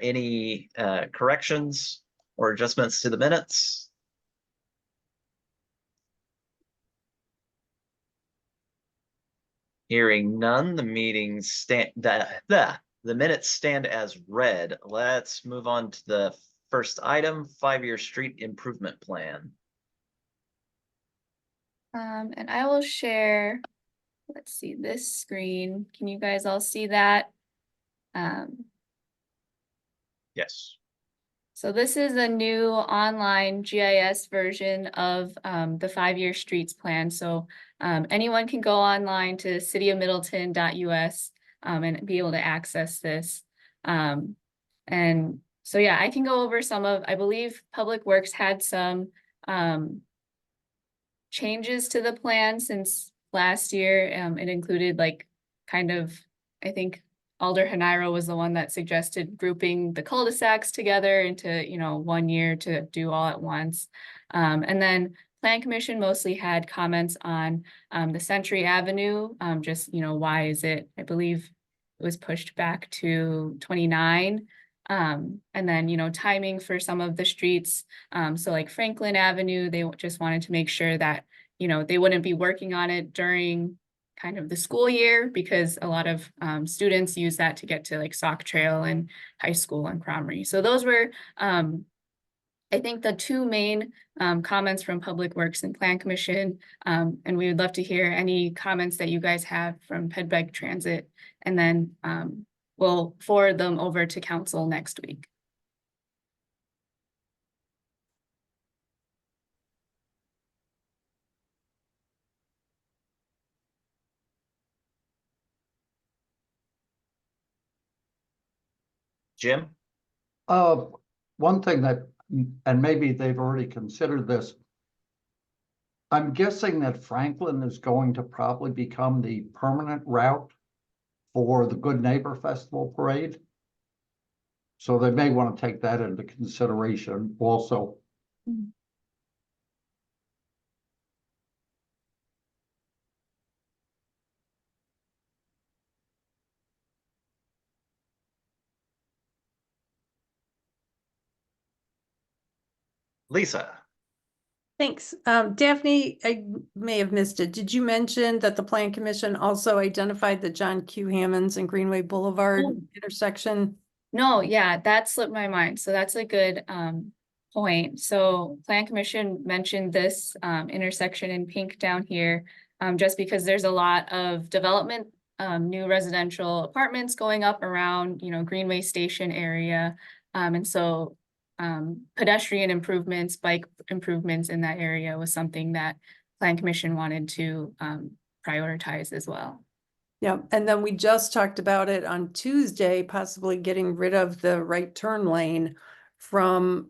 any corrections or adjustments to the minutes? Hearing none, the minutes stand as read. Let's move on to the first item, 5-year street improvement plan. And I will share, let's see, this screen. Can you guys all see that? Yes. So this is a new online GIS version of the 5-year streets plan. So anyone can go online to cityofmiddleton.us and be able to access this. And so, yeah, I can go over some of, I believe Public Works had some changes to the plan since last year. It included like kind of, I think Alder Haniro was the one that suggested grouping the cul-de-sacs together into, one year to do all at once. And then Plan Commission mostly had comments on the Century Avenue, just, why is it, I believe it was pushed back to 29. And then, timing for some of the streets. So like Franklin Avenue, they just wanted to make sure that, they wouldn't be working on it during kind of the school year, because a lot of students use that to get to like Sauk Trail and high school and Cromery. So those were, I think, the two main comments from Public Works and Plan Commission. And we would love to hear any comments that you guys have from Pedbeg Transit, and then we'll forward them over to council next week. Jim? One thing that, and maybe they've already considered this, I'm guessing that Franklin is going to probably become the permanent route for the Good Neighbor Festival Parade. So they may want to take that into consideration also. Mm-hmm. Lisa? Thanks. Daphne, I may have missed it. Did you mention that the Plan Commission also identified the John Q. Hammonds and Greenway Boulevard intersection? No, yeah, that slipped my mind. So that's a good point. So Plan Commission mentioned this intersection in pink down here, just because there's a lot of development, new residential apartments going up around, Greenway Station area. And so pedestrian improvements, bike improvements in that area was something that Plan Commission wanted to prioritize as well. Yeah, and then we just talked about it on Tuesday, possibly getting rid of the right turn lane from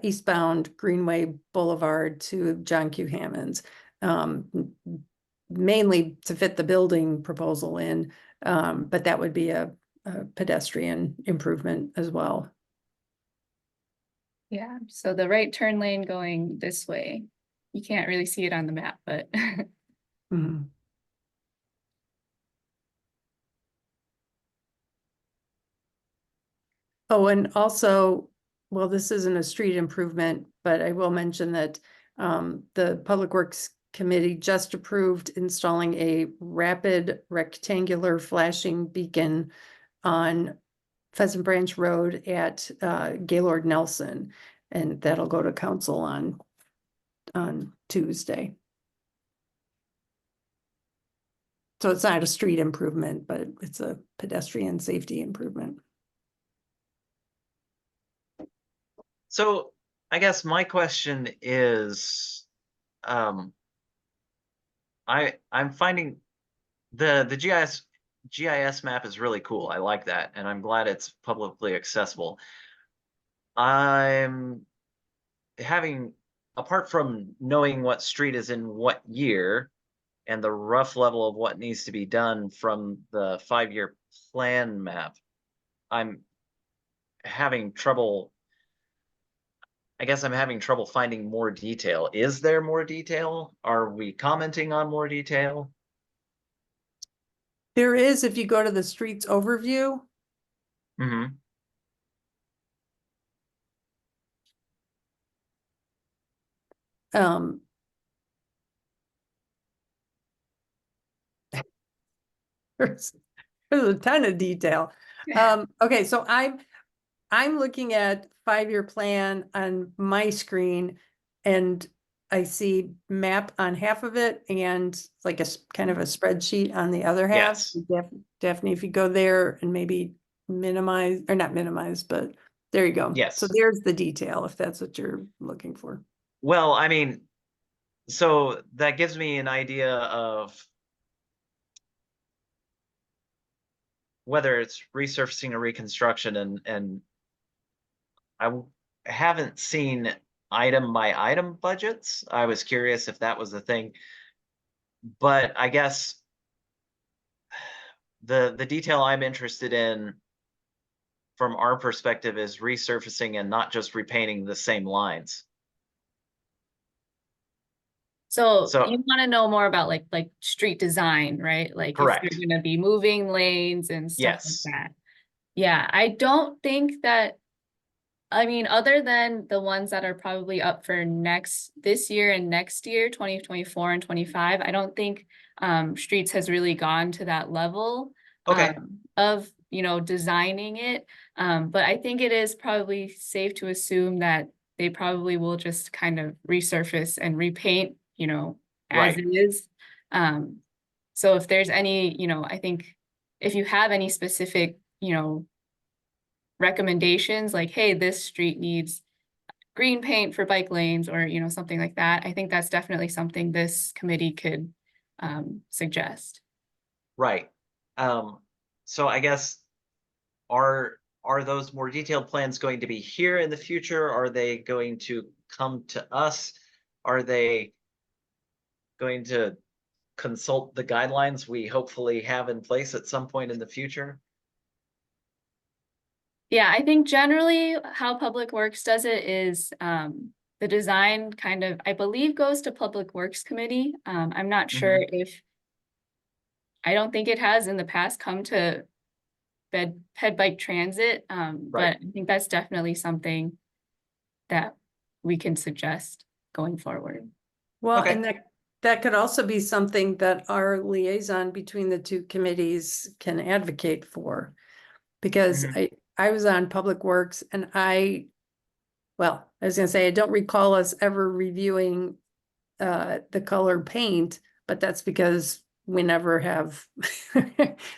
eastbound Greenway Boulevard to John Q. Hammonds, mainly to fit the building proposal in, but that would be a pedestrian improvement as well. Yeah, so the right turn lane going this way, you can't really see it on the map, but Mm-hmm. Oh, and also, well, this isn't a street improvement, but I will mention that the Public Works Committee just approved installing a rapid rectangular flashing beacon on Pheasant Branch Road at Gaylord Nelson, and that'll go to council on Tuesday. So it's not a street improvement, but it's a pedestrian safety improvement. So I guess my question is, I'm finding the GIS map is really cool. I like that, and I'm glad it's publicly accessible. I'm having, apart from knowing what street is in what year and the rough level of what needs to be done from the 5-year plan map, I'm having trouble. I guess I'm having trouble finding more detail. Is there more detail? Are we commenting on more detail? There is, if you go to the streets overview. Mm-hmm. there's a ton of detail. Okay, so I'm looking at 5-year plan on my screen, and I see map on half of it and like a kind of a spreadsheet on the other half. Yes. Daphne, if you go there and maybe minimize, or not minimize, but there you go. Yes. So there's the detail, if that's what you're looking for. Well, I mean, so that gives me an idea of whether it's resurfacing or reconstruction, and haven't seen item by item budgets. I was curious if that was the thing, but I guess the detail I'm interested in from our perspective is resurfacing and not just repainting the same lines. So So- you want to know more about like street design, right? Like if Correct. you're going to be moving lanes and stuff Yes. like that. Yeah, I don't think that, I mean, other than the ones that are probably up for this year and next year, 2024 and 25, I don't think streets has really gone to that level Okay. of, designing it. But I think it is probably safe to assume that they probably will just kind of resurface and repaint, as Right. it is. So if there's any, I think if you have any specific, recommendations like, hey, this street needs green paint for bike lanes or, something like that, I think that's definitely something this committee could suggest. Right. So I guess are those more detailed plans going to be here in the future? Are they going to come to us? Are they going to consult the guidelines we hopefully have in place at some point in the future? Yeah, I think generally how Public Works does it is the design kind of, I believe, goes to Public Works Committee. I'm not sure if, I don't think it has in the past come to Ped Bike Transit, but I think that's definitely something that we can suggest going forward. Well, Okay. and that could also be something that our liaison between the two committees can advocate for. Because I was on Public Works and I was gonna say, I don't recall us ever reviewing the colored paint, but that's because we never have,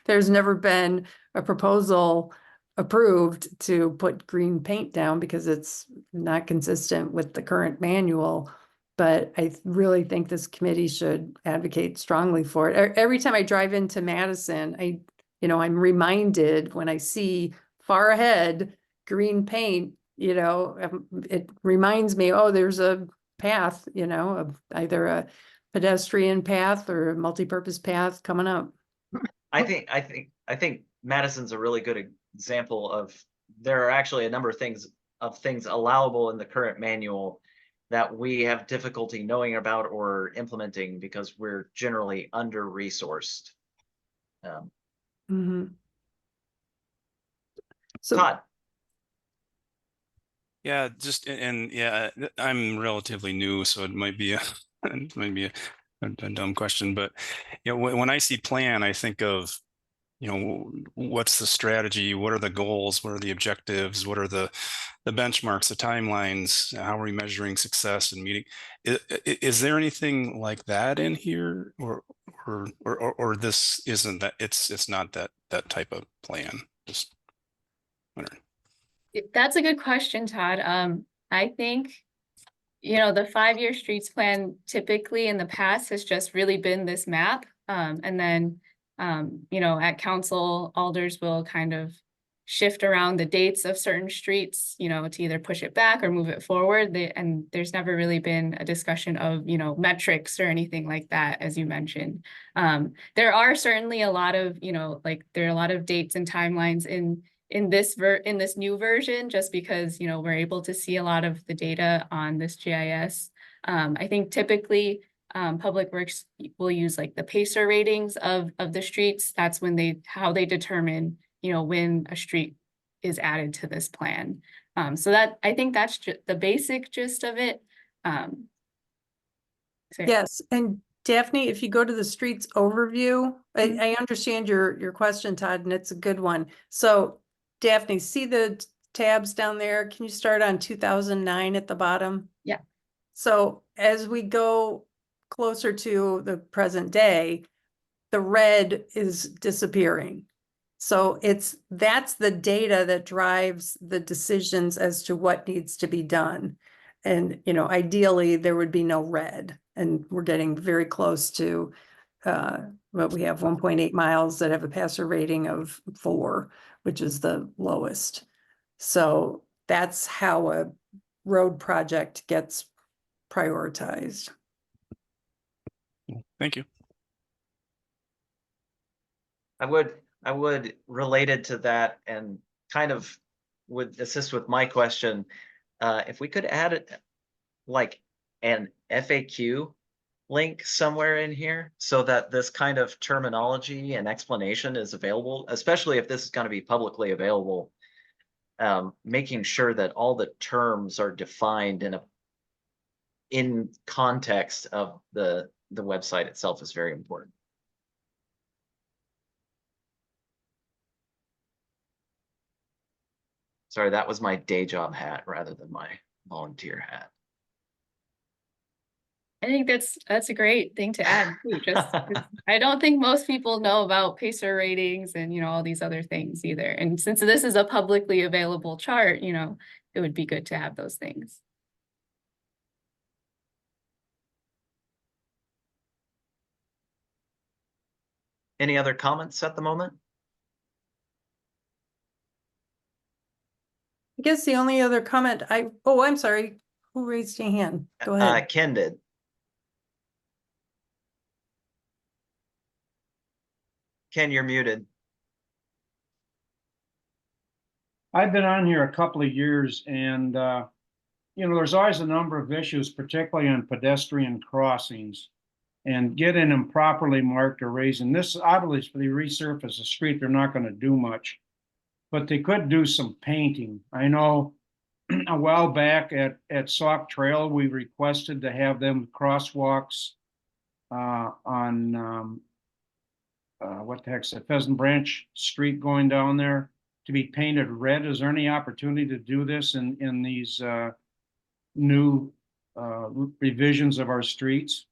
there's never been a proposal approved to put green paint down because it's not consistent with the current manual. But I really think this committee should advocate strongly for it. Every time I drive into Madison, I'm reminded when I see far ahead green paint, it reminds me, oh, there's a path, of either a pedestrian path or a multi-purpose path coming up. I think Madison's a really good example of, there are actually a number of things allowable in the current manual that we have difficulty knowing about or implementing because we're generally under-resourced. So Todd. Yeah, I'm relatively new, so it might be a dumb question, but when I see plan, I think of, what's the strategy, what are the goals, what are the objectives, what are the benchmarks, the timelines, how are we measuring success and meeting? Is there anything like that in here, or this isn't that? It's not that type of plan. Just wondering. That's a good question, Todd. I think, the 5-year streets plan typically in the past has just really been this map. And then, at council, alders will kind of shift around the dates of certain streets, to either push it back or move it forward. And there's never really been a discussion of, metrics or anything like that, as you mentioned. There are certainly a lot of, there are a lot of dates and timelines in this new version, just because, we're able to see a lot of the data on this GIS. I think typically Public Works will use like the PACER ratings of the streets. That's how they determine, when a street is added to this plan. So that, I think that's just the basic gist of it. Sorry. Yes, and Daphne, if you go to the streets overview, Mhm. I understand your question, Todd, and it's a good one. So Daphne, see the tabs down there? Can you start on 2009 at the bottom? Yeah. So as we go closer to the present day, the red is disappearing. So that's the data that drives the decisions as to what needs to be done. And, ideally, there would be no red, and we're getting very close to, what we have 1.8 miles that have a passer rating of 4, which is the lowest. So that's how a road project gets prioritized. Thank you. I would related to that and kind of would assist with my question. If we could add it like an FAQ link somewhere in here so that this kind of terminology and explanation is available, especially if this is going to be publicly available, making sure that all the terms are defined in context of the website itself is very important. Sorry, that was my day job hat rather than my volunteer hat. I think that's a great thing to add too. Just 'cause I don't think most people know about pacer ratings and all these other things either. And since this is a publicly available chart, it would be good to have those things. Any other comments at the moment? I guess the only other comment I'm sorry, who raised your hand? Go ahead. Ken did. Ken, you're muted. I've been on here a couple of years and, there's always a number of issues, particularly on pedestrian crossings and getting them properly marked or raised. And this obviously resurface the street, they're not going to do much, but they could do some painting. I know a while back at Sauk Trail, we requested to have them crosswalks on what the heck's it, Pheasant Branch Street going down there to be painted red. Is there any opportunity to do this in these new revisions of our streets?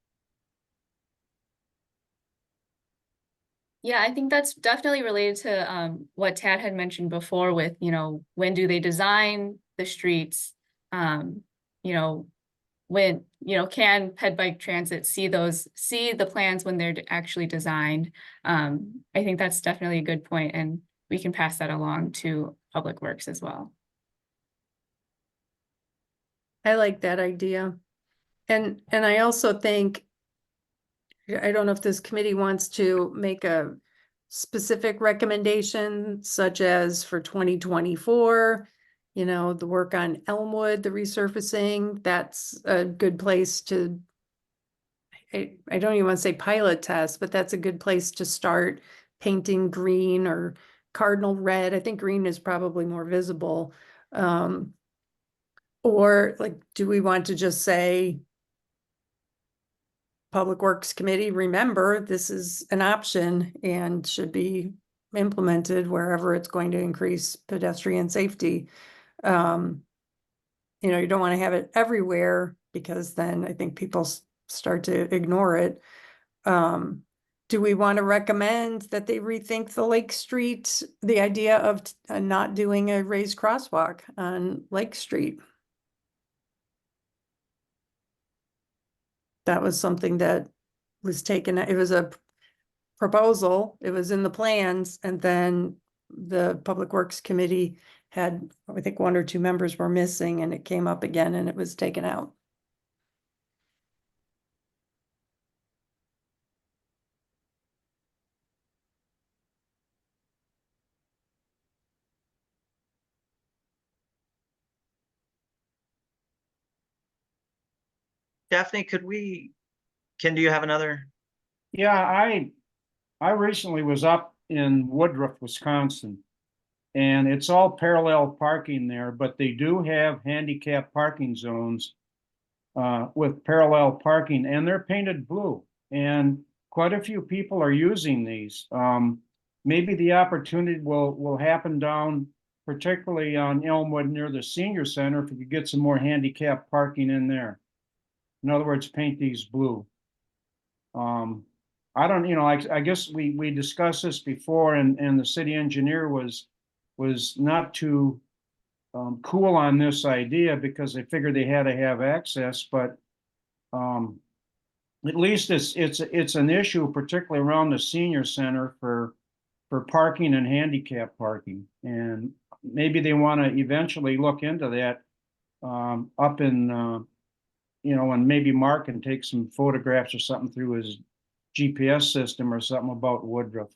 Yeah, I think that's definitely related to what Tad had mentioned before with, when do they design the streets? When, can Ped Bike Transit see the plans when they're actually designed? I think that's definitely a good point, and we can pass that along to Public Works as well. I like that idea. And I also think, I don't know if this committee wants to make a specific recommendation, such as for 2024, the work on Elmwood, the resurfacing, that's a good place to, I don't even want to say pilot test, but that's a good place to start painting green or cardinal red. I think green is probably more visible. Or do we want to just say, Public Works Committee, remember, this is an option and should be implemented wherever it's going to increase pedestrian safety. You don't want to have it everywhere because then I think people start to ignore it. Do we want to recommend that they rethink the Lake Street, the idea of not doing a raised crosswalk on Lake Street? That was something that was taken, it was a proposal, it was in the plans, and then the Public Works Committee had, I think 1 or 2 members were missing, and it came up again and it was taken out. Daphne, Ken, do you have another? Yeah, I recently was up in Woodruff, Wisconsin, and it's all parallel parking there, but they do have handicap parking zones with parallel parking, and they're painted blue. And quite a few people are using these. Maybe the opportunity will happen down, particularly on Elmwood near the senior center, if we could get some more handicap parking in there. In other words, paint these blue. I don't, I guess we discussed this before, and the city engineer was not too cool on this idea because they figured they had to have access, but at least it's an issue, particularly around the senior center for parking and handicap parking. And maybe they want to eventually look into that up in and maybe Mark can take some photographs or something through his GPS system or something about Woodruff.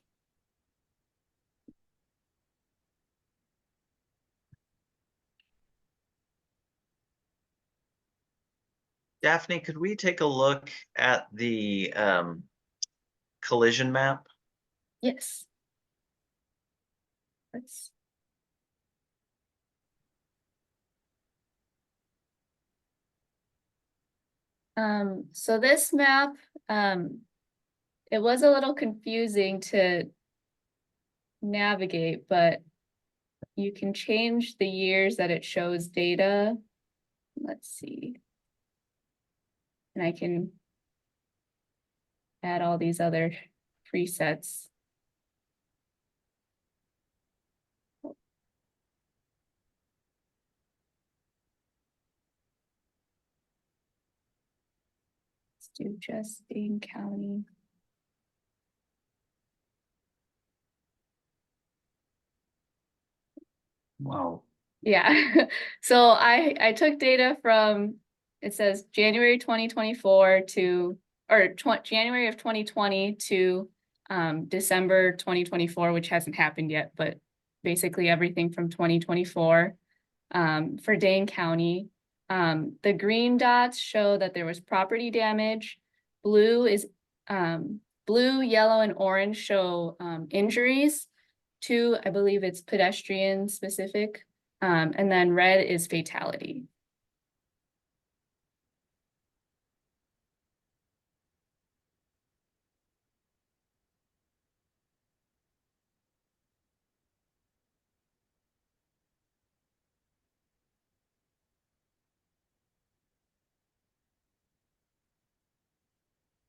Daphne, could we take a look at the collision map? Yes. Let's. So this map, it was a little confusing to navigate, but you can change the years that it shows data. Let's see. And I can add all these other presets. Let's do just Dane County. Wow. Yeah, so I took data from, it says January 2024 to, or January of 2020 to December 2024, which hasn't happened yet, but basically everything from 2024 for Dane County. The green dots show that there was property damage. Blue, yellow, and orange show injuries. Two, I believe it's pedestrian specific. And then red is fatality.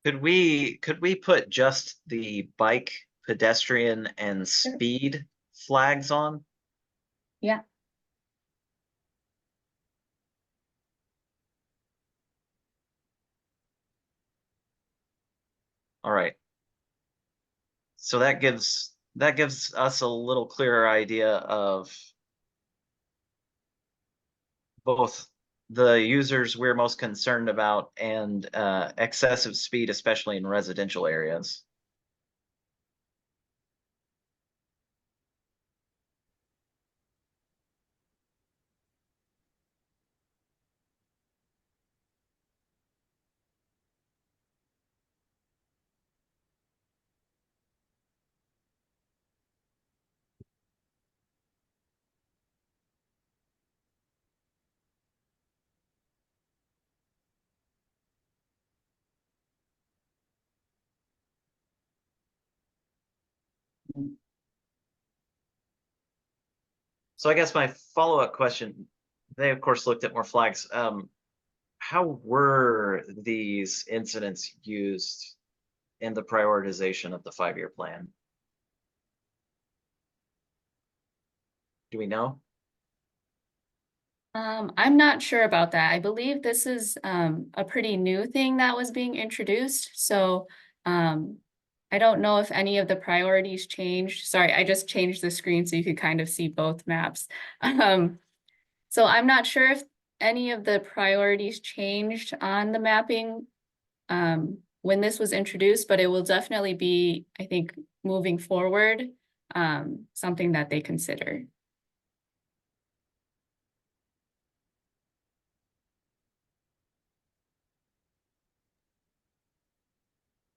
Could we put just the bike, pedestrian, and speed flags on? Yeah. All right. So that gives us a little clearer idea of both the users we're most concerned about and excessive speed, especially in residential areas. So I guess my follow-up question, they of course looked at more flags. How were these incidents used in the prioritization of the 5-year plan? Do we know? I'm not sure about that. I believe this is a pretty new thing that was being introduced. So I don't know if any of the priorities changed. Sorry, I just changed the screen so you could kind of see both maps. So I'm not sure if any of the priorities changed on the mapping when this was introduced, but it will definitely be, I think, moving forward, something that they consider.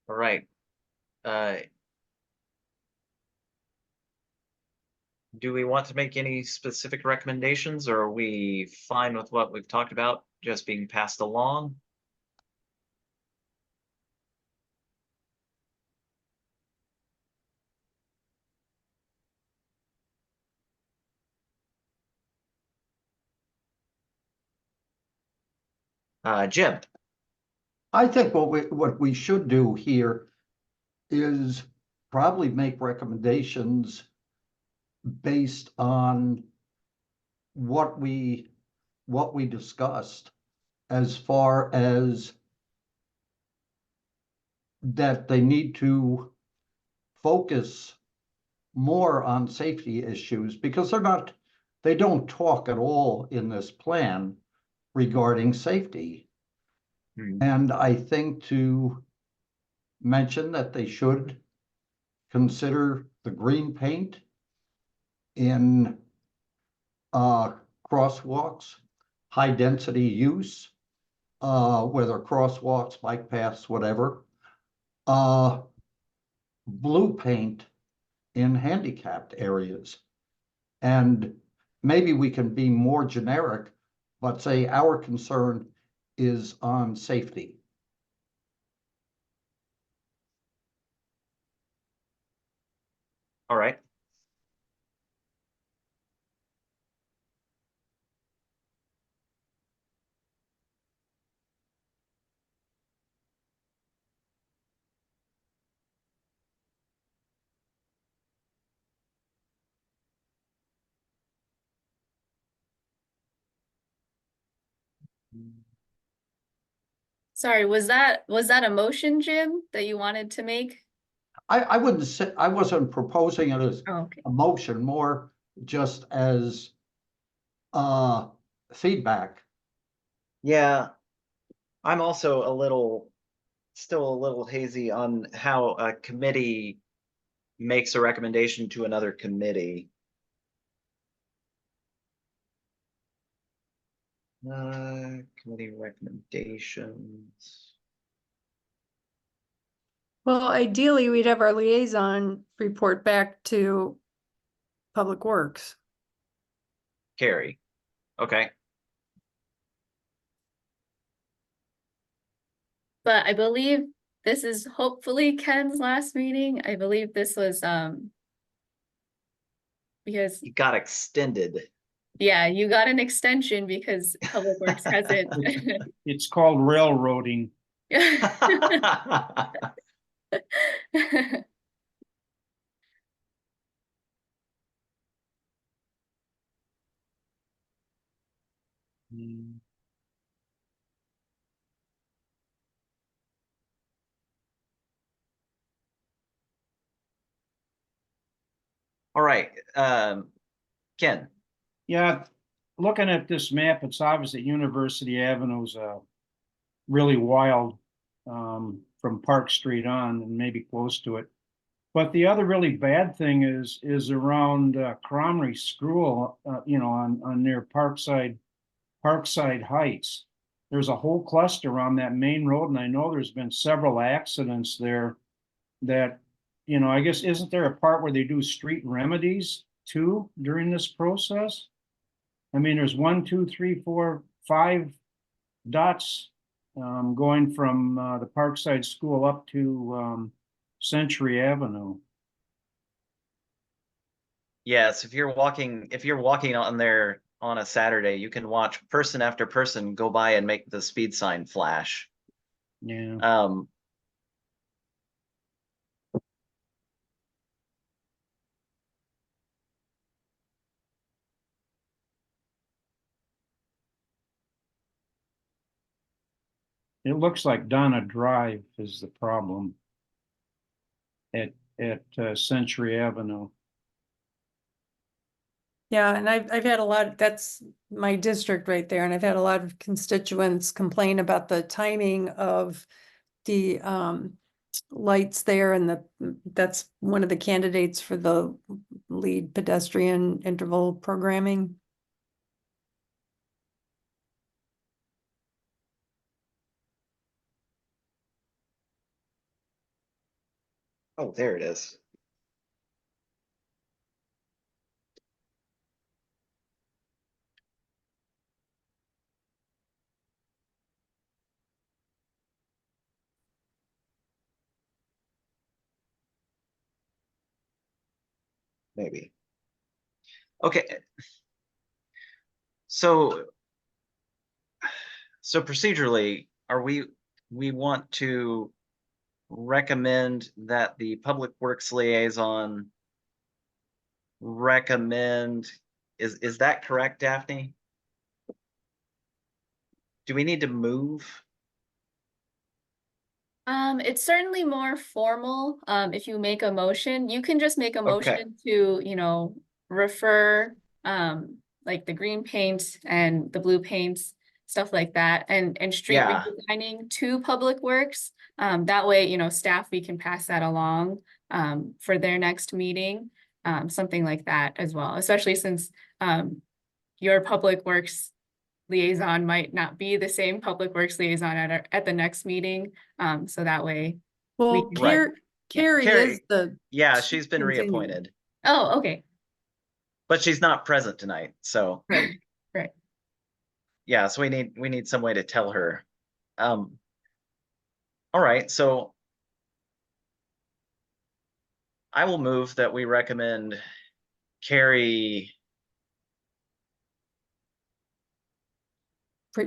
All right. do we want to make any specific recommendations, or are we fine with what we've talked about just being passed along? Jim, I think what we should do here is probably make recommendations based on what we discussed, as far as that they need to focus more on safety issues, because they don't talk at all in this plan regarding safety. And I think to mention that they should consider the green paint in crosswalks, high density use, whether crosswalks, bike paths, whatever. Blue paint in handicapped areas. And maybe we can be more generic, but say our concern is on safety. all right. Sorry, was that a motion, Jim, that you wanted to make? I wouldn't say, I wasn't proposing it as Oh, okay. a motion, more just as feedback. Yeah, I'm also still a little hazy on how a committee makes a recommendation to another committee. Committee recommendations. Well, ideally, we'd have our liaison report back to Public Works. Carrie. Okay. But I believe this is hopefully Ken's last meeting. I believe this was because It got extended. yeah, you got an extension because Public Works hasn't. It's called railroading. All right, Ken. Yeah, looking at this map, it's obvious that University Avenue's really wild from Park Street on and maybe close to it. But the other really bad thing is around Cromrie School, on near Parkside Heights. There's a whole cluster on that main road, and I know there's been several accidents there that, I guess, isn't there a part where they do street remedies too during this process? I mean, there's 1, 2, 3, 4, 5 dots going from the Parkside School up to Century Avenue. Yes, if you're walking on there on a Saturday, you can watch person after person go by and make the speed sign flash. Yeah. It looks like Donna Drive is the problem at Century Avenue. Yeah, and I've had a lot, that's my district right there, and I've had a lot of constituents complain about the timing of the lights there, and that's one of the candidates for the lead pedestrian interval programming. Oh, there it is. maybe. Okay. So procedurally, we want to recommend that the Public Works liaison recommend, is that correct, Daphne? Do we need to move? It's certainly more formal. If you make a motion, you can just make a motion to, you know, refer, like the green paint and the blue paints, stuff like that, and street Yeah. redesigning to Public Works. That way, you know, staff, we can pass that along, for their next meeting, something like that as well, especially since, your Public Works liaison might not be the same Public Works liaison at the next meeting. So that way. Well, can- Right. Carrie Carrie- is the. Yeah, she's been Continue. reappointed, Oh, okay, but she's not present tonight, so. right, right. Yeah, so we need some way to tell her. All right, so I will move that we recommend Carrie.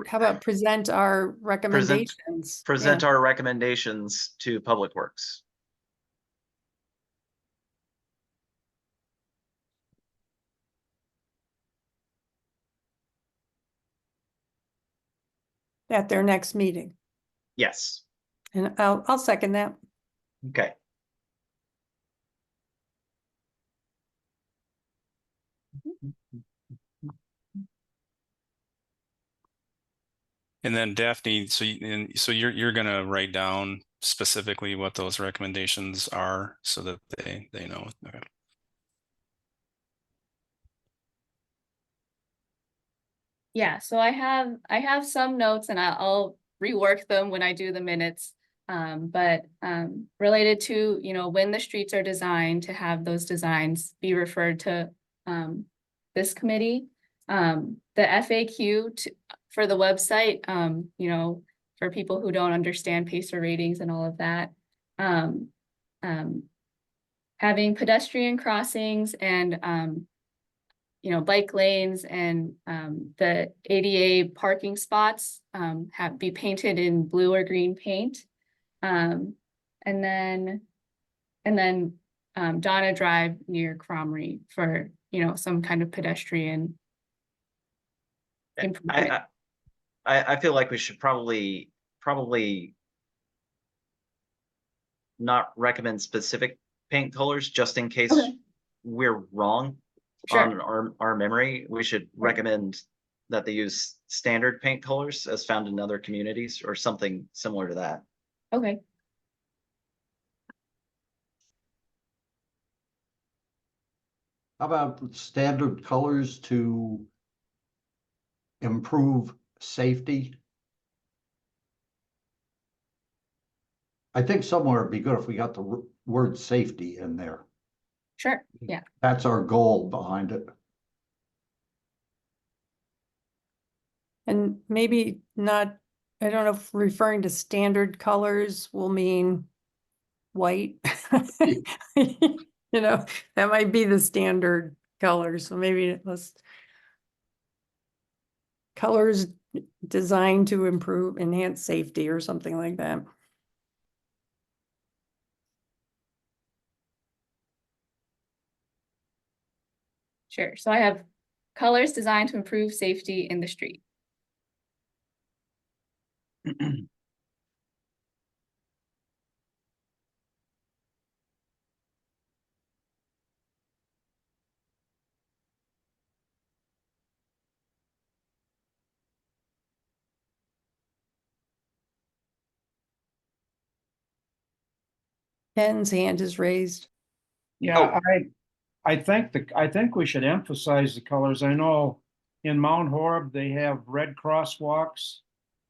How about present our recommendations? Present Yeah. our recommendations to Public Works. At their next meeting. Yes, And I'll second that. okay. And then Daphne, so you're gonna write down specifically what those recommendations are so that they know. Okay. Yeah, so I have some notes and I'll rework them when I do the minutes. But related to, you know, when the streets are designed, to have those designs be referred to this committee. The FAQ for the website, you know, for people who don't understand pacer ratings and all of that. Having pedestrian crossings and you know, bike lanes and the ADA parking spots be painted in blue or green paint. And then Donna Drive near Cromrie for, you know, some kind of pedestrian improvement. I feel like we should probably not recommend specific paint colors, just in case Okay. we're wrong Sure. on our memory. We should recommend that they use standard paint colors as found in other communities or something similar to that. Okay. How about standard colors to improve safety? I think somewhere it'd be good if we got the word safety in there. Sure. Yeah. That's our goal behind it. And maybe not, I don't know if referring to standard colors will mean white. You know, that might be the standard color, so maybe let's colors designed to enhance safety or something like that. Sure. So I have colors designed to improve safety in the street. Ken's hand is raised. Yeah, I think we should emphasize the colors. I know in Mount Horeb, they have red crosswalks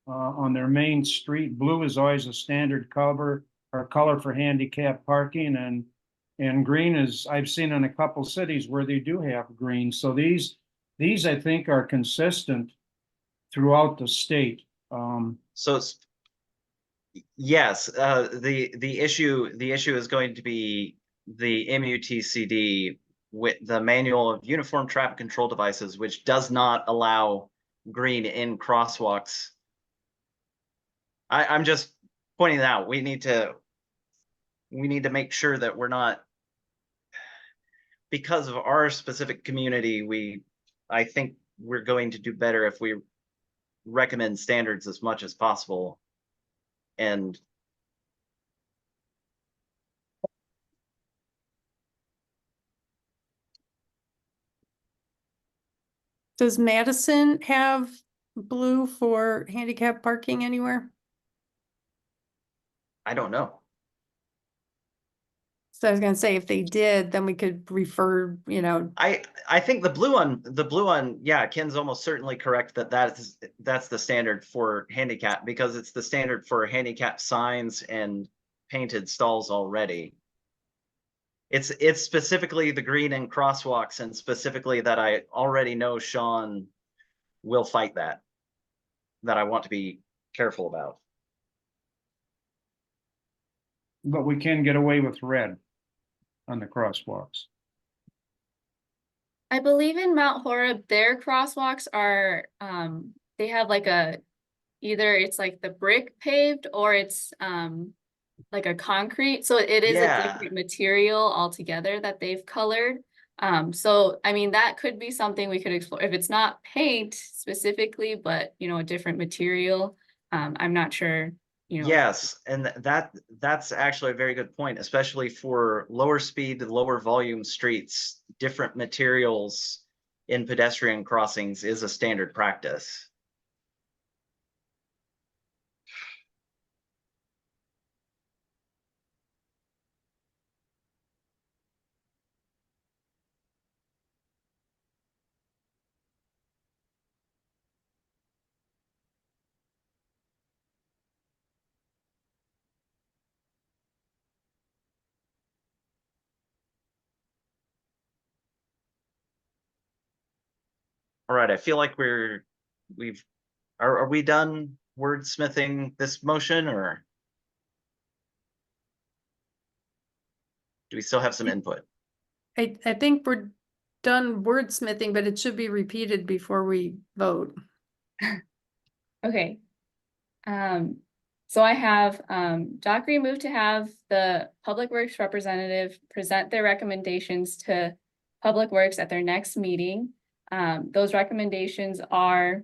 on their main street. Blue is always a standard color for handicap parking, and green is, I've seen in a couple cities where they do have green. So these I think are consistent throughout the state. So it's, yes, the issue is going to be the MUTCD with the manual of uniform traffic control devices, which does not allow green in crosswalks. I'm just pointing it out. We need to make sure that we're not, because of our specific community, I think we're going to do better if we recommend standards as much as possible. And Does Madison have blue for handicap parking anywhere? I don't know. So I was gonna say, if they did, then we could refer, you know, I think the blue one, yeah, Ken's almost certainly correct that that's the standard for handicap, because it's the standard for handicap signs and painted stalls already. It's specifically the green and crosswalks, and specifically that I already know Sean will fight that I want to be careful about. But we can get away with red on the crosswalks. I believe in Mount Horeb, their crosswalks are, they have like either it's like the brick paved or it's, like a concrete. So it is a Yeah. different material altogether that they've colored. So I mean, that could be something we could explore if it's not paint specifically, but you know, a different material. I'm not sure, you know. Yes, and that's actually a very good point, especially for lower speed, lower volume streets. Different materials in pedestrian crossings is a standard practice. All right, I feel like are we done wordsmithing this motion, or do we still have some input? I think we're done wordsmithing, but it should be repeated before we vote. Okay. So I have, Dockery moved to have the Public Works representative present their recommendations to Public Works at their next meeting. Those recommendations are,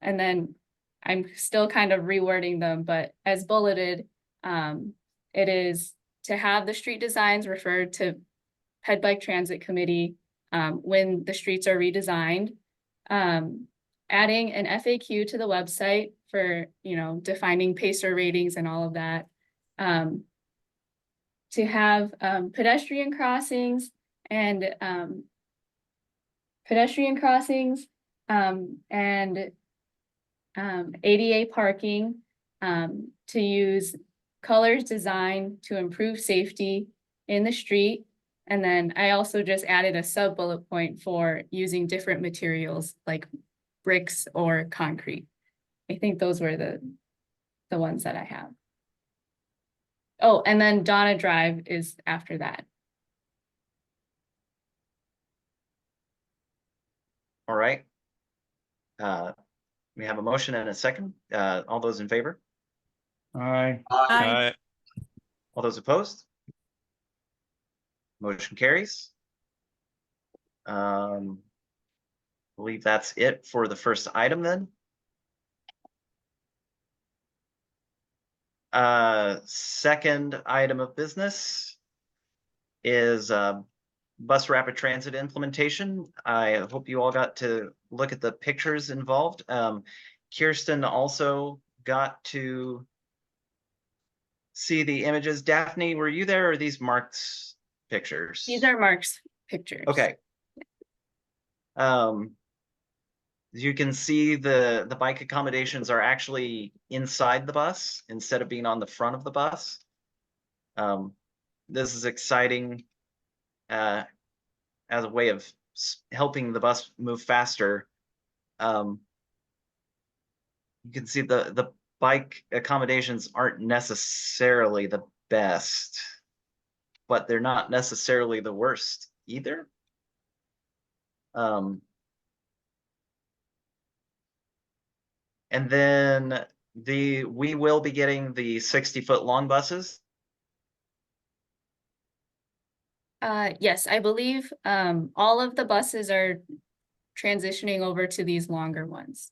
and then I'm still kind of rewording them, but as bulleted, it is to have the street designs referred to Ped Bike Transit Committee, when the streets are redesigned. Adding an FAQ to the website for, you know, defining pacer ratings and all of that. To have pedestrian crossings and ADA parking, to use colors designed to improve safety in the street. And then I also just added a sub bullet point for using different materials like bricks or concrete. I think those were the ones that I have. Oh, and then Donna Drive is after that. All right. We have a motion and a second. All those in favor? Aye. Aye. All those opposed? Motion carries. I believe that's it for the first item then. Second item of business is bus rapid transit implementation. I hope you all got to look at the pictures involved. Kirsten also got to see the images. Daphne, were you there, or are these Mark's pictures? These are Mark's pictures. Okay. You can see the bike accommodations are actually inside the bus instead of being on the front of the bus. This is exciting as a way of helping the bus move faster. You can see the bike accommodations aren't necessarily the best, but they're not necessarily the worst either. And then we will be getting the 60-foot long buses. Yes, I believe all of the buses are transitioning over to these longer ones.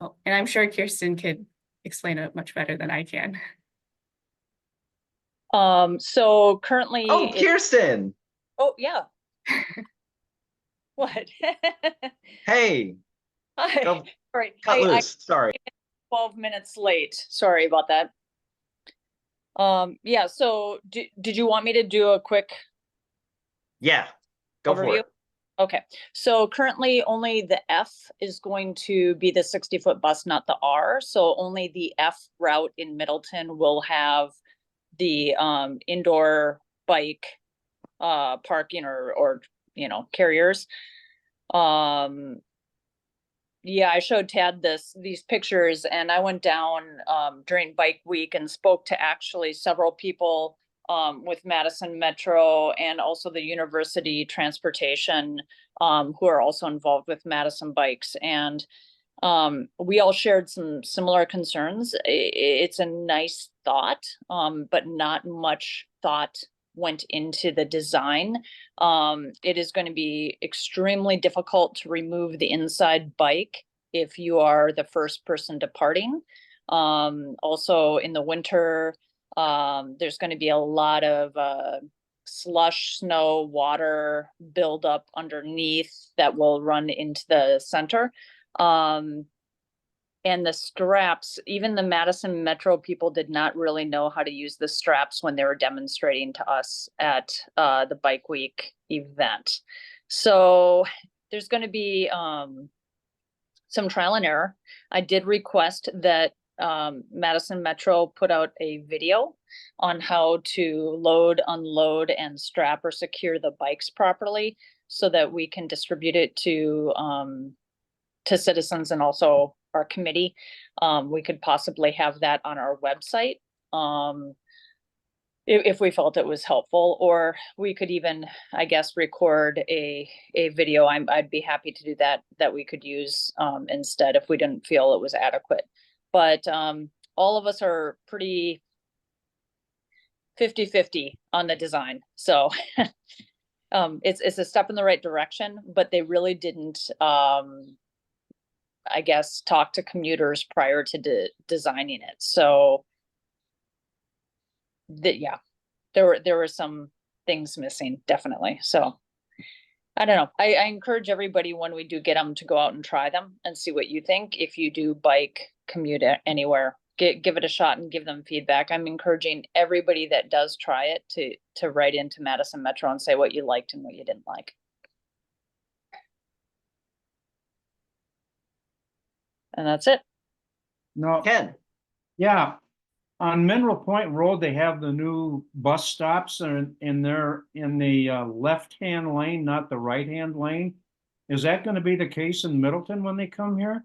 Oh, and I'm sure Kirsten could explain it much better than I can. So currently. Oh, Kirsten! Oh, yeah. What? Hey, Hi. go All right. cut I loose. Sorry. 12 minutes late. Sorry about that. Yeah, so did you want me to do a quick Yeah, go for overview? it. Okay, so currently only the F is going to be the 60-foot bus, not the R. So only the F route in Middleton will have the indoor bike parking or carriers. Yeah, I showed Tad these pictures, and I went down during bike week and spoke to actually several people with Madison Metro and also the university transportation who are also involved with Madison Bikes. And we all shared some similar concerns. It's a nice thought, but not much thought went into the design. It is going to be extremely difficult to remove the inside bike if you are the first person departing. Also in the winter, there's going to be a lot of slush, snow, water buildup underneath that will run into the center. And the straps, even the Madison Metro people did not really know how to use the straps when they were demonstrating to us at the Bike Week event. So there's going to be some trial and error. I did request that Madison Metro put out a video on how to load, unload, and strap or secure the bikes properly so that we can distribute it to citizens and also our committee. We could possibly have that on our website if we felt it was helpful, or we could even, I guess, record a video. I'd be happy to do that we could use instead if we didn't feel it was adequate. But all of us are pretty 50-50 on the design. So it's a step in the right direction, but they really didn't I guess, talk to commuters prior to designing it. So yeah, there were some things missing, definitely. So I don't know. I encourage everybody when we do get them to go out and try them and see what you think. If you do bike commute anywhere, give it a shot and give them feedback. I'm encouraging everybody that does try it to write into Madison Metro and say what you liked and what you didn't like. And that's it. No, Ken, yeah. On Mineral Point Road, they have the new bus stops and they're in the left-hand lane, not the right-hand lane. Is that going to be the case in Middleton when they come here?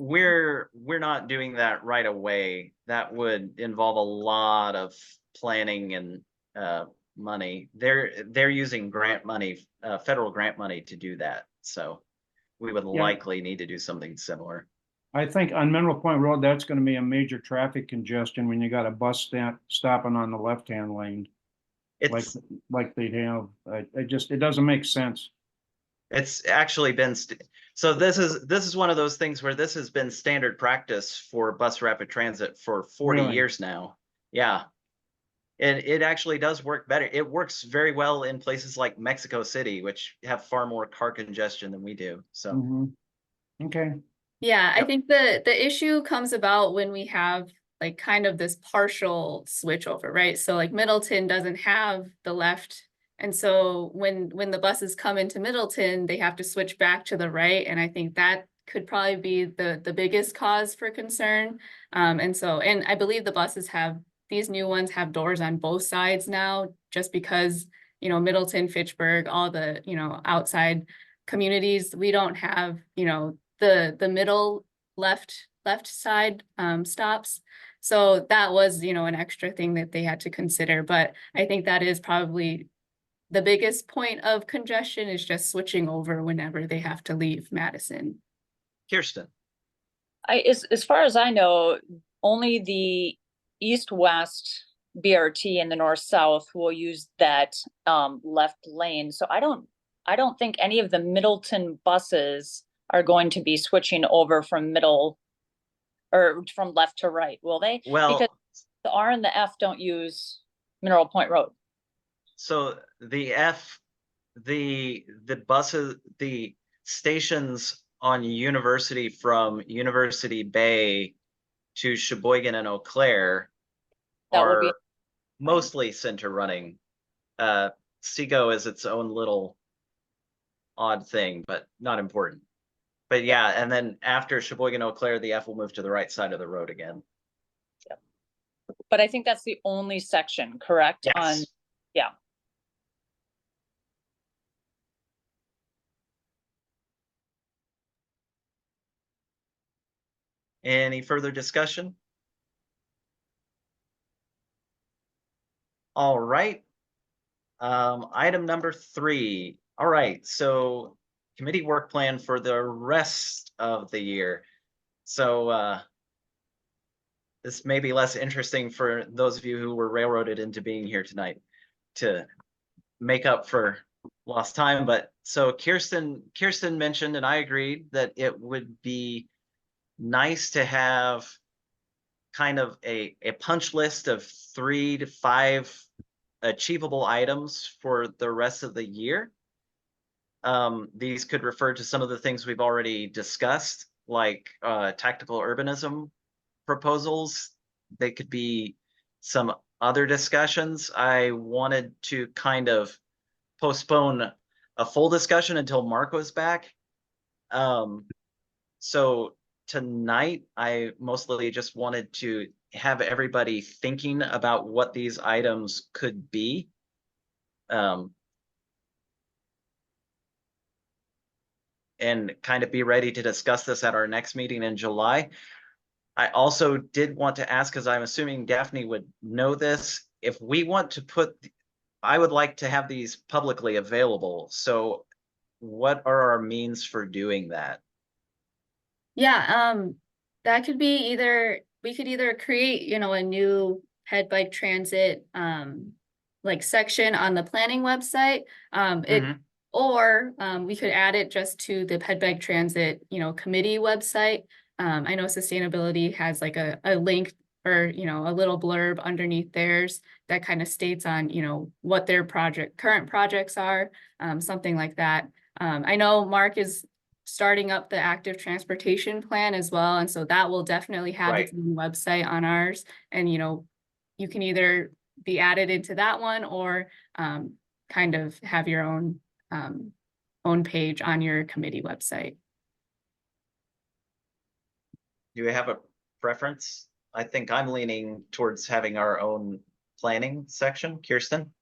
we're not doing that right away. That would involve a lot of planning and money. They're using grant money, federal grant money to do that. So we would Yeah. likely need to do something similar. I think on Mineral Point Road, that's going to be a major traffic congestion when you got a bus stopping on the left-hand lane. It's Like they'd have. It doesn't make sense. It's actually been so this is one of those things where this has been standard practice for bus rapid transit for 40 Really? years now. Yeah. And it actually does work better. It works very well in places like Mexico City, which have far more car congestion than we do. So Mhm. Okay. Yeah, I Yep. think the issue comes about when we have like kind of this partial switch over, right? So like Middleton doesn't have the left. And so when the buses come into Middleton, they have to switch back to the right. And I think that could probably be the biggest cause for concern. And I believe the buses these new ones have doors on both sides now, just because, Middleton, Fitchburg, all the, outside communities, we don't have, the middle left side stops. So that was, an extra thing that they had to consider. But I think that is probably the biggest point of congestion is just switching over whenever they have to leave Madison. Kirsten, As far as I know, only the east-west BRT and the north-south will use that left lane. So I don't think any of the Middleton buses are going to be switching over from middle or from left to right, will they? well, Because the R and the F don't use Mineral Point Road. so the buses, the stations on University from University Bay to Sheboygan and Eau Claire That would be are mostly center running. Seago is its own little odd thing, but not important. But yeah, and then after Sheboygan, Eau Claire, the F will move to the right side of the road again. But I think that's the only section, correct? Yes. Yeah. Any further discussion? All right. Item number 3. All right, so committee work plan for the rest of the year. So this may be less interesting for those of you who were railroaded into being here tonight to make up for lost time. But so Kirsten mentioned, and I agreed, that it would be nice to have kind of a punch list of 3 to 5 achievable items for the rest of the year. These could refer to some of the things we've already discussed, like tactical urbanism proposals. They could be some other discussions. I wanted to kind of postpone a full discussion until Mark was back. So tonight, I mostly just wanted to have everybody thinking about what these items could be. And kind of be ready to discuss this at our next meeting in July. I also did want to ask, because I'm assuming Daphne would know this, if we want to I would like to have these publicly available. So what are our means for doing that? Yeah, that could be we could either create, a new Ped Bike Transit like section on the planning website. Or we could add it just to the Ped Bike Transit, committee website. I know sustainability has like a link or, a little blurb underneath theirs that kind of states on, what their current projects are, something like that. I know Mark is starting up the active transportation plan as well. And so that will definitely have its own website on ours. And, you can either be added into that one or kind of have your own page on your committee website. Do you have a preference? I think I'm leaning towards having our own planning section. Kirsten?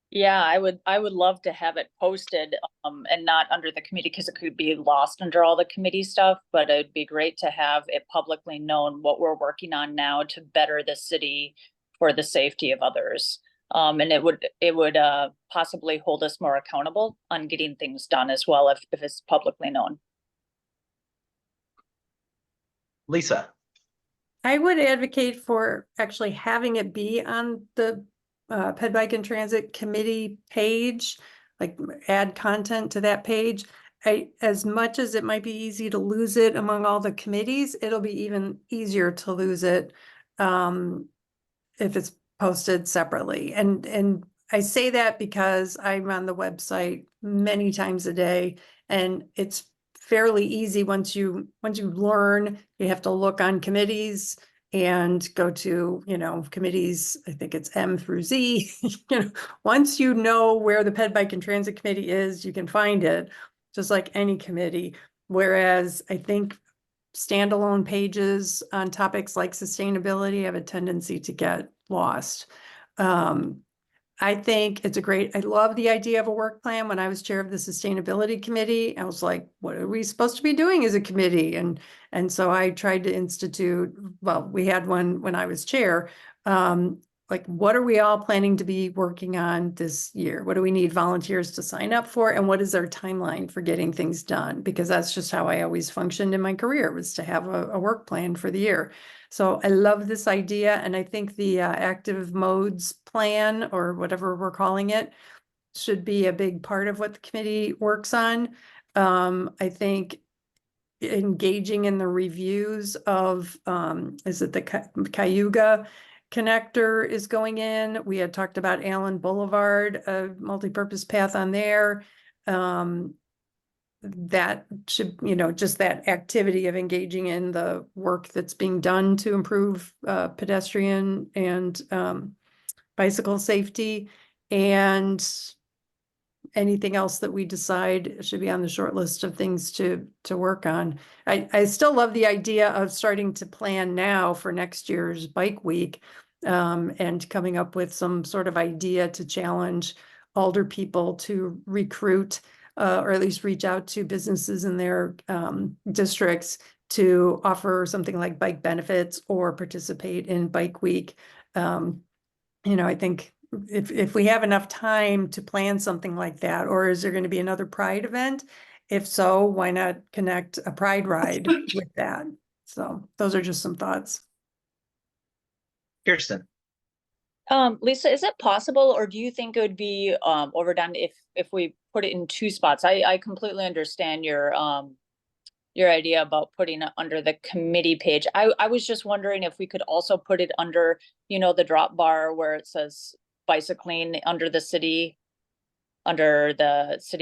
Yeah, I would love to have it posted and not under the committee, because it could be lost under all the committee stuff, but it'd be great to have it publicly known what we're working on now to better the city for the safety of others. And it would possibly hold us more accountable on getting things done as well if it's publicly known. Lisa? I would advocate for actually having it be on the Ped Bike and Transit Committee page, like add content to that page. As much as it might be easy to lose it among all the committees, it'll be even easier to lose it if it's posted separately. And I say that because I'm on the website many times a day, and it's fairly easy once you learn. You have to look on committees and go to, committees. I think it's M through Z. Once you know where the Ped Bike and Transit Committee is, you can find it, just like any committee. Whereas I think standalone pages on topics like sustainability have a tendency to get lost. I think it's I love the idea of a work plan. When I was chair of the sustainability committee, I was like, what are we supposed to be doing as a committee? And so I tried to institute, well, we had one when I was chair, like, what are we all planning to be working on this year? What do we need volunteers to sign up for? And what is our timeline for getting things done? Because that's just how I always functioned in my career, was to have a work plan for the year. So I love this idea. And I think the active modes plan, or whatever we're calling it, should be a big part of what the committee works on. I think engaging in the reviews of, is it the Cayuga connector is going in? We had talked about Allen Boulevard, a multi-purpose path on there. That should, just that activity of engaging in the work that's being done to improve pedestrian and bicycle safety, and anything else that we decide should be on the short list of things to work on. I still love the idea of starting to plan now for next year's bike week, and coming up with some sort of idea to challenge older people to recruit, or at least reach out to businesses in their districts to offer something like bike benefits or participate in bike week. I think if we have enough time to plan something like that, or is there going to be another Pride event? If so, why not connect a Pride ride with that? So those are just some thoughts. Kirsten. Lisa, is it possible, or do you think it would be overdone if we put it in 2 spots? I completely understand your idea about putting it under the committee page. I was just wondering if we could also put it under, the drop bar where it says bicycling under the city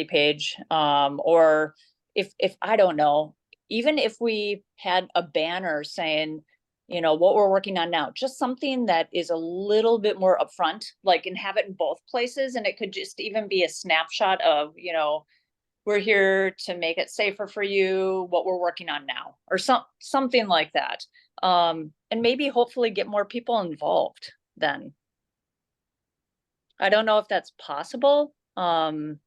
page, or if I don't know, even if we had a banner saying, what we're working on now, just something that is a little bit more upfront, like, and have it in both places. And it could just even be a snapshot of, we're here to make it safer for you, what we're working on now, or something like that. And maybe hopefully get more people involved then. I don't know if that's possible, or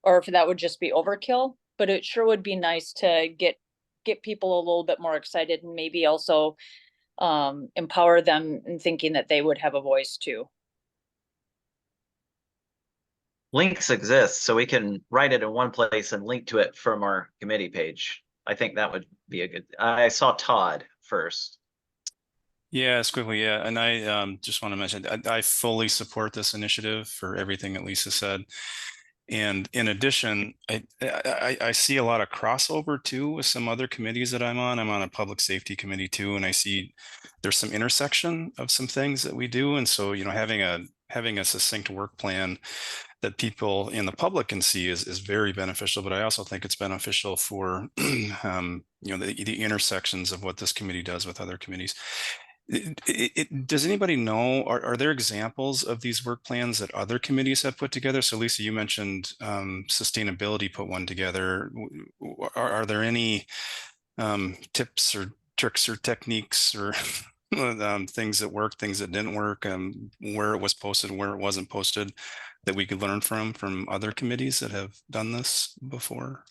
if that would just be overkill, but it sure would be nice to get people a little bit more excited, and maybe also empower them in thinking that they would have a voice too. Links exist, so we can write it in one place and link to it from our committee page. I think that would be a good, I saw Todd first. Yes, quickly, yeah. And I just want to mention, I fully support this initiative for everything that Lisa said. And in addition, I see a lot of crossover too with some other committees that I'm on. I'm on a public safety committee too, and I see there's some intersection of some things that we do. And so, having a succinct work plan that people in the public can see is very beneficial. But I also think it's beneficial for the intersections of what this committee does with other committees. Does anybody know, are there examples of these work plans that other committees have put together? So Lisa, you mentioned sustainability put one together. Are there any tips or tricks or techniques or things that worked, things that didn't work, where it was posted, where it wasn't posted, that we could learn from other committees that have done this before?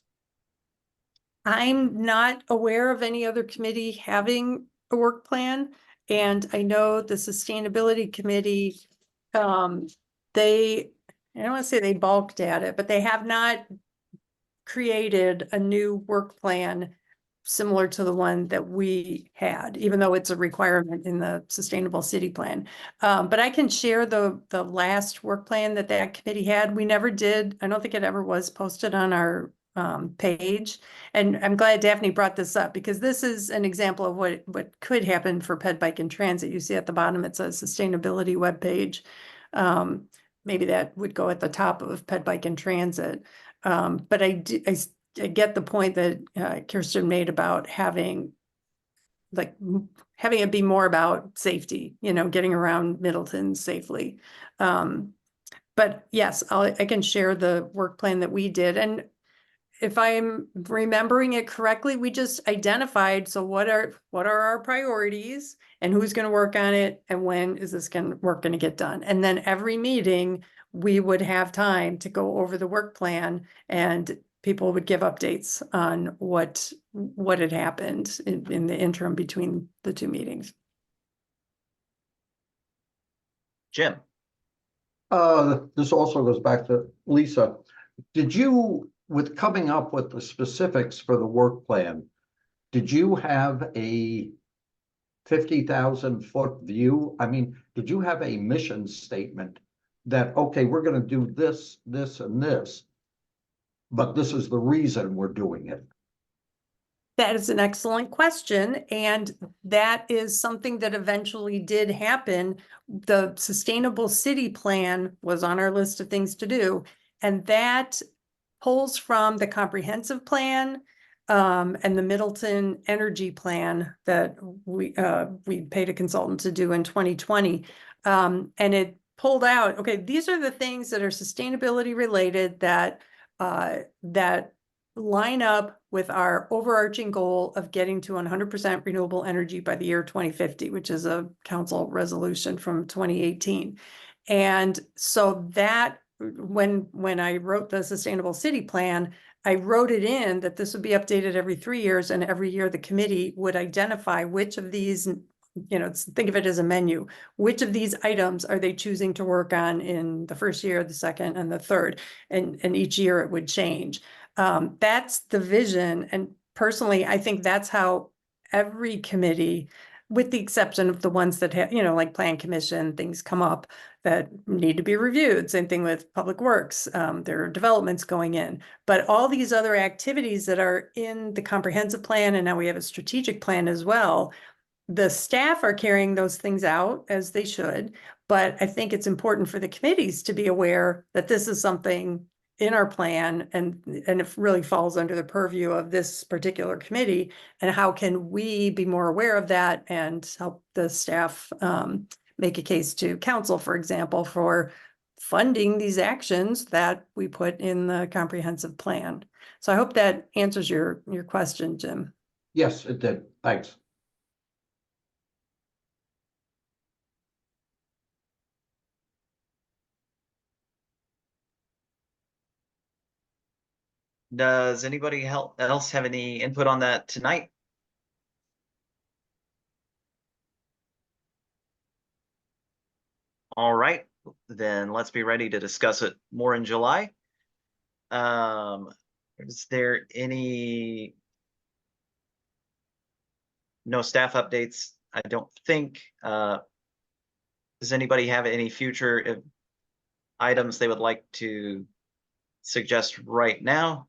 I'm not aware of any other committee having a work plan. And I know the Sustainability Committee, I don't want to say they balked at it, but they have not created a new work plan similar to the one that we had, even though it's a requirement in the Sustainable City Plan. But I can share the last work plan that committee had. We never did. I don't think it ever was posted on our page. And I'm glad Daphne brought this up, because this is an example of what could happen for Ped Bike and Transit. You see at the bottom, it says sustainability webpage. Maybe that would go at the top of Ped Bike and Transit. But I get the point that Kirsten made about having it be more about safety, getting around Middleton safely. But yes, I can share the work plan that we did. And if I'm remembering it correctly, we just identified, so what are our priorities and who's going to work on it and when is this work going to get done? And then every meeting we would have time to go over the work plan, and people would give updates on what had happened in the interim between the 2 meetings. Jim? This also goes back to Lisa. Did you, with coming up with the specifics for the work plan, did you have a 50,000-foot view? I mean, did you have a mission statement that, okay, we're gonna do this, this, and this, but this is the reason we're doing it? That is an excellent question, and that is something that eventually did happen. The Sustainable City Plan was on our list of things to do, and that pulls from the comprehensive plan and the Middleton Energy Plan that we paid a consultant to do in 2020. And it pulled out, okay, these are the things that are sustainability related that that line up with our overarching goal of getting to 100% renewable energy by the year 2050, which is a council resolution from 2018. And so that when I wrote the Sustainable City Plan, I wrote it in that this would be updated every 3 years, and every year the committee would identify which of these, you know, think of it as a menu. Which of these items are they choosing to work on in the first year, the second, and the third? And each year it would change. That's the vision. And personally, I think that's how every committee, with the exception of the ones that have, you know, like Plan Commission, things come up that need to be reviewed. Same thing with Public Works. There are developments going in, but all these other activities that are in the comprehensive plan, and now we have a strategic plan as well. The staff are carrying those things out as they should, but I think it's important for the committees to be aware that this is something in our plan, and it really falls under the purview of this particular committee. And how can we be more aware of that and help the staff make a case to council, for example, for funding these actions that we put in the comprehensive plan. So I hope that answers your question, Jim. Yes, it did. Thanks. Does anybody else have any input on that tonight? All right, then let's be ready to discuss it more in July. Is there any? No staff updates, I don't think. Does anybody have any future items they would like to suggest right now?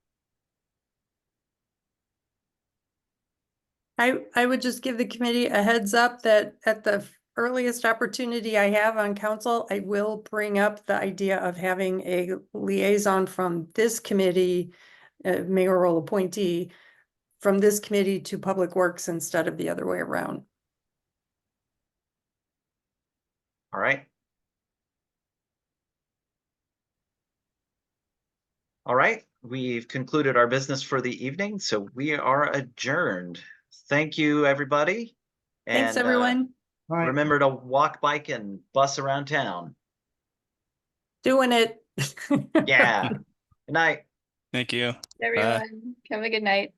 I would just give the committee a heads up that at the earliest opportunity I have on council, I will bring up the idea of having a liaison from this committee, mayoral appointee, from this committee to Public Works instead of the other way around. All right. All right, we've concluded our business for the evening, so we are adjourned. Thank you, everybody. Thanks, And, everyone. Right. remember to walk, bike, and bus around town. Doing it. Yeah. Good night. Thank you. Everyone, have a good night.